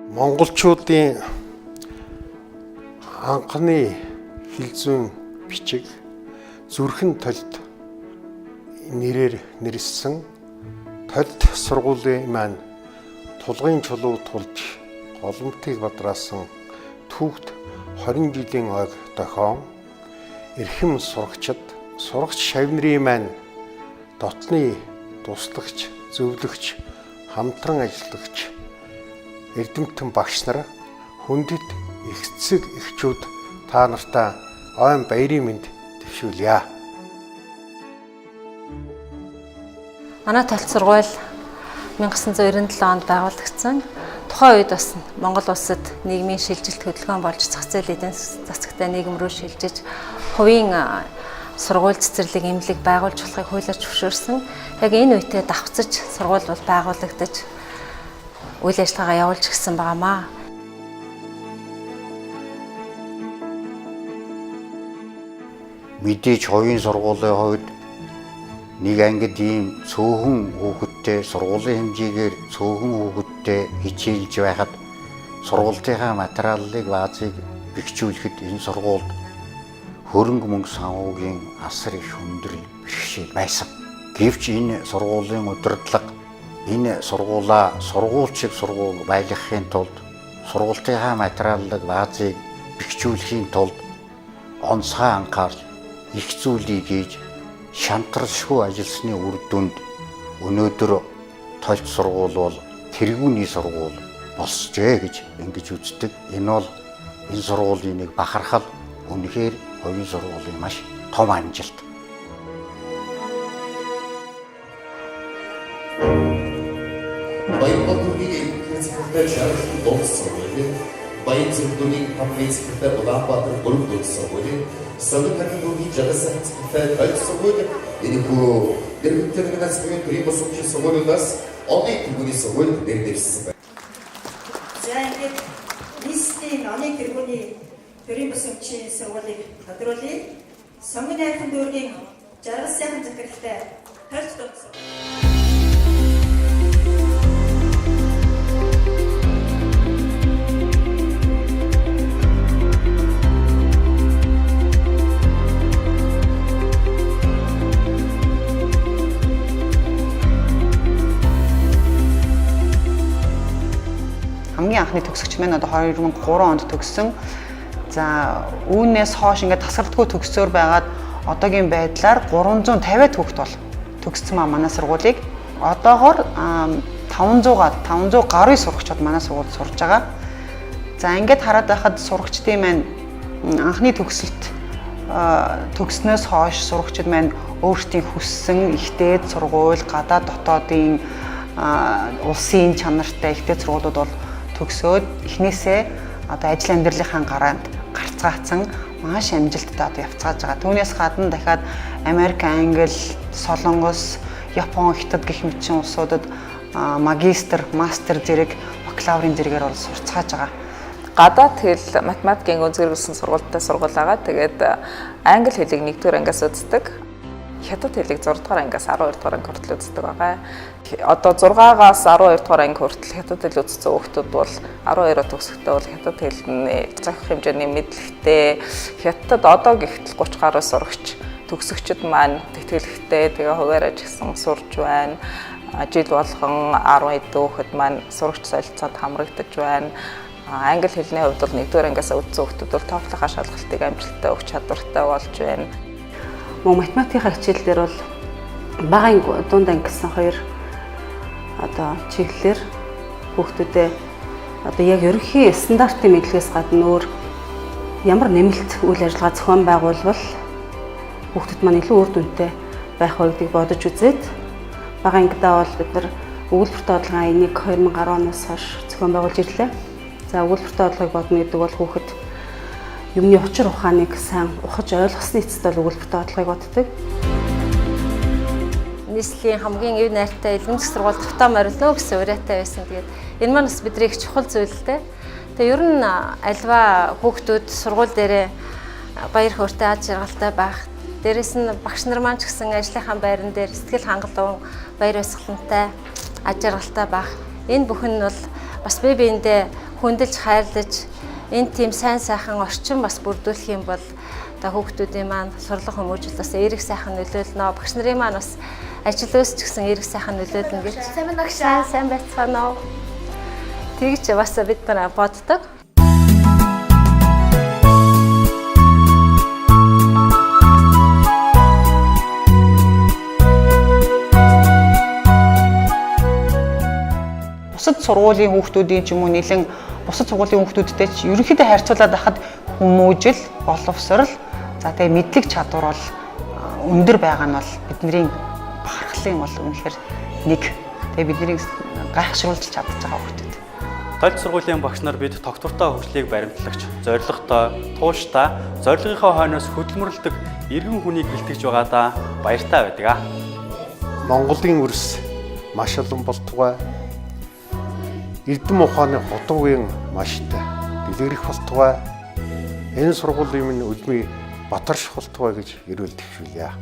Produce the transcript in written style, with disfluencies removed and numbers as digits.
Монголчуудын анхны хэлзүүн бичиг зүрхэн толд нэрээр нэрлсэн толд сургуулийн маань тулгын чулуу тулж голомтыг бадраасан түүхт 20 жилийн ойг дохион эрхэм сурагчид сурагч шавнырын маань дотны туслагч зөвлөгч хамтран ажиллагч эрдэмтэн багш нар хүндэт эцэг эхчүүд та нартаа ойн баярын мэнд төвшүүлье. Манай толд сургууль 1997 онд байгуулагдсан. Тухайн үед бас Монгол улсад нийгмийн шилжилт хөдөлгөөн болж зах зээл эдийн засагтай нийгэм рүү шилжиж хувийн сургууль цэцэрлэг эмнэлэг байгуулж болохыг хуулиар зөвшөөрсөн. Яг энэ үедээ давхцаж сургууль бол байгуулагдаж үйл ажиллагаагаа явуулж гисэн байнамаа. Мэдээж хувийн сургуулийн хувьд нэг ангид ийм цөөхөн хүүхэдтэй сургуулийн хэмжээгээр цөөхөн хүүхэдтэй хичээлж байхад сургуулийн материалыг баазыг бэхжүүлэхэд энэ сургуульд хөрөнгө мөнгө санхүүгийн асар их өндөр бэрхшээл байсан. Гэвч энэ сургуулийн удирдлага энэ сургуулаа сургуульчиг сургууль байлгахын тулд сургуулийн материалыг баазыг бэхжүүлэхийн тулд онцгой анхаарал их зүйлийг хийж шантаршгүй ажилласны үр дүнд өнөөдөр толд сургууль бол тэргүүний сургууль болсжээ гэж ингэж үздэг. Энэ бол энэ сургуулийн нэг бахархал үнэхээр хувийн сургуулийн маш том амжилт. Баянбатургийн экономиктэй шаардлага дууссан байна. Баян зөвлөлийн компанитай Улаанбаатар 3 дуус сургуулийн Согд харьцуулгын жагсаалт толд сургууль энэ хүү дэрвэтэрнээс буюу Прибосовчийн сургуулиудаас оны тэргүүний сургууль нэрдэрсэн байна. За ингээд листийн оны тэргүүний Прибосовчийн сургуулийг тодруулъя. Сонгон найрхан дүүргийн жаргал сайхан захиралтай толд дуус. Хамгийн анхны төгсөгч маань одоо 2003 онд төгссөн. За үүнээс хойш ингээд тасралтгүй төгсөөр байгаад одоогийн байдлаар 350 хүүхэд бол төгссөн манай сургуулийг. Одоогоор 500 гаруй сурагчид манай сургуульд сурж байгаа. За ингээд хараад байхад сурагчдын маань анхны төгсөлт төгснөөс хойш сурагчид маань өөрсдийн хүссэн ихтэй сургууль, гадаад дотоодын улсын чанартай ихтэй сургуулиуд бол төгсөөд эхнээсээ одоо ажил амьдралынхаа гараанд гарцгаацсан маш амжилттай одоо явцгааж байгаа. Түүнээс гадна дахиад Америк, Англи, Солонгос, Япон, Хятад гэх мэт улсуудад магистр, мастер зэрэг, бакалаврын зэрэгээр бол сурцгааж байгаа. Гадаад хэл математикийн өнцгөрүүлсэн сургуультай сургууль байгаа. Тэгээд англи хэлийг 1-р ангиас үздэг. Хятад хэлийг 6-р ангиас 12-р анги хүртэл үздэг байгаа. Одоо 6-аас 12-р анги хүртэл хятад хэл үзсэн хүүхдүүд бол 12-оо төгсөхдөө бол хятад хэлний зохих хэмжээний мэдлэгтэй. Хятад одоо гэхтэл 30 гаруй сурагч төгсөгчд маань тэтгэлэгтэй тэгээ хуваарь ажигсан сурж байна. Жил болгон 10 эд хүүхэд маань сурагч солилцоонд хамрагдаж байна. Англи хэлний хувьд бол 1-р ангиас үзсэн хүүхдүүд бол TOEFL-ийн шалгалтыг амжилттай өгч чадвартай болж байна. Математикийн хичээл дээр бол багын дунд анги гэсэн 2 одоо чиглэлээр хүүхдүүдэд одоо яг ерөнхий стандартын мэдлэгээс гадна өөр ямар нэмэлт үйл ажиллагаа зохион байгуулбал хүүхдүүд маань илүү үр дүнтэй байх вэ гэдгийг бодож үзээд багын ангидаа бол бид нар өгүүлбэртэй бодлогын 2010 оноос хойш зохион байгуулж ирлээ. За өгүүлбэртэй бодлогыг бодно гэдэг бол хүүхэд юмны учир ухааныг сайн ухаж ойлгосны эцэст бол өгүүлбэртэй бодлогыг боддог. Нийслэлийн хамгийн өв найртай элемент сургууль тавтаа морилно гэсэн уриатай байсан. Тэгээд энэ маань бас бидний их чухал зүйл л дээ. Тэгээ ер нь альва хүүхдүүд сургууль дээрээ баяр хөөртэй аз жаргалтай байх. Дээрээс нь багш нар маань ч гэсэн ажлынхаа байран дээр сэтгэл хангалуун, баяр баясгалантай, аз жаргалтай байх. Энэ бүхэн нь бол бас бие биендээ хүндэлж хайрлаж энэ тийм сайн сайхан орчин бас бүрдүүлэх юм бол одоо хүүхдүүдийн маань сурлага хүмүүжил бас эерэг сайхан нөлөөлнө. Багш нарын маань бас ажил үйлс ч гэсэн эерэг сайхан нөлөөлнө гэж сайн байцгаана уу. Тэгж бас бид нар боддог. Бусад сургуулийн хүүхдүүдийн ч юм уу нэлен бусад сургуулийн хүүхдүүдтэй ч ерөнхийдөө харьцуулаад байхад хүмүүжил, боловсрол, за тэгээ мэдлэг чадвар бол өндөр байгаа нь бол бидний бахархлын бол үнэхээр нэг. Тэгээ биднийг гайхшруулж чадчих байгаа хүүхдүүд. Толд сургуулийн багш нар бид тогтвортой хөгжлийг баримтлагч, зорилготой, тууштай, зорилгынхаа хойноос хөдөлмөрлөдөг иргэн хүнийг бэлтгэж байгаадаа баяртай байдаг. Монголын өрс маш олон болтугай Эрдэм ухааны хотуугийн маштай дэлгэрэх болтугай энэ сургуулийн минь үлми Батарш болтугай гэж ирүүл төвшүүлье.